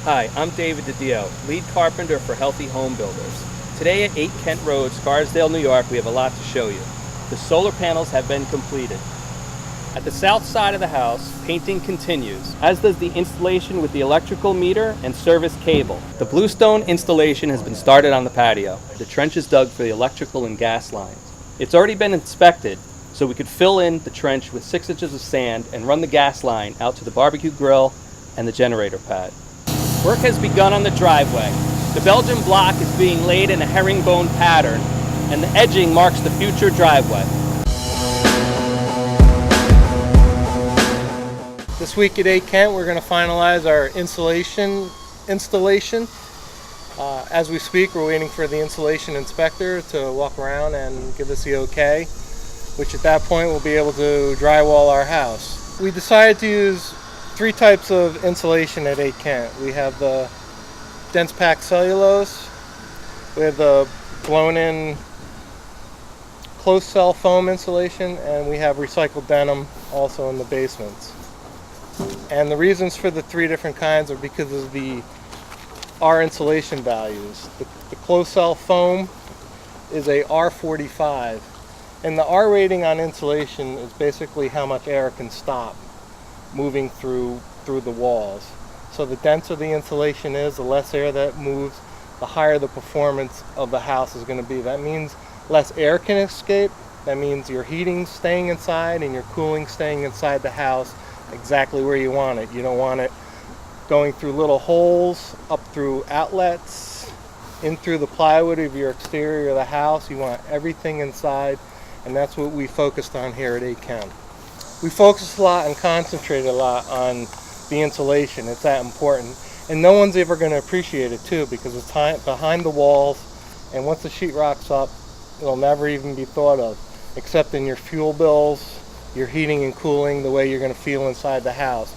Hi, I'm David DiDio, lead carpenter for Healthy Home Builders. Today at 8 Kent Road, Scarsdale, New York, we have a lot to show you. The solar panels have been completed. At the south side of the house, painting continues, as does the installation with the electrical meter and service cable. The bluestone installation has been started on the patio. The trench is dug for the electrical and gas lines. It's already been inspected, so we could fill in the trench with 6 inches of sand and run the gas line out to the barbecue grill and the generator pad. Work has begun on the driveway. The Belgian block is being laid in a herringbone pattern, and the edging marks the future driveway. This week at 8 Kent, we're going to finalize our installation. As we speak, we're waiting for the installation inspector to walk around and give us the okay, which at that point we'll be able to drywall our house. We decided to use 3 types of insulation at 8 Kent. We have the dense packed cellulose, we have the blown-in closed cell foam insulation, and we have recycled denim also in the basements. And the reasons for the 3 different kinds are because of our insulation values. The closed cell foam is a R45, and the R rating on insulation is basically how much air can stop moving through the walls. So the denser the insulation is, the less air that moves, the higher the performance of the house is going to be. That means less air can escape. That means your heating staying inside and your cooling staying inside the house exactly where you want it. You don't want it going through little holes, up through outlets, in through the plywood of your exterior of the house. You want everything inside, and that's what we focused on here at 8 Kent. We focused a lot and concentrated a lot on the insulation. It's that important, and no one's ever going to appreciate it too, because it's behind the walls, and once the sheetrock's up, it'll never even be thought of, except in your fuel bills, your heating and cooling, the way you're going to feel inside the house.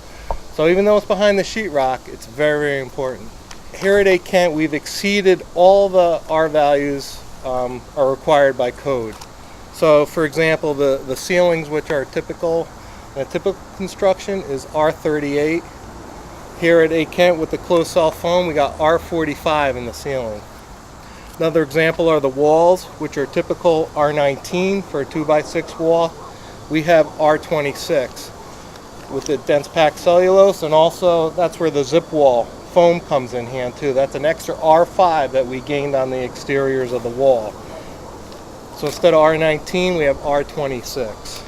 So even though it's behind the sheetrock, it's very, very important. Here at 8 Kent, we've exceeded all the R values are required by code. So for example, the ceilings, which are typical in a typical construction, is R38. Here at 8 Kent with the closed cell foam, we got R45 in the ceiling. Another example are the walls, which are typical R19 for a 2x6 wall. We have R26 with the dense packed cellulose, and also that's where the zip wall foam comes in hand too. That's an extra R5 that we gained on the exteriors of the wall. So instead of R19, we have R26.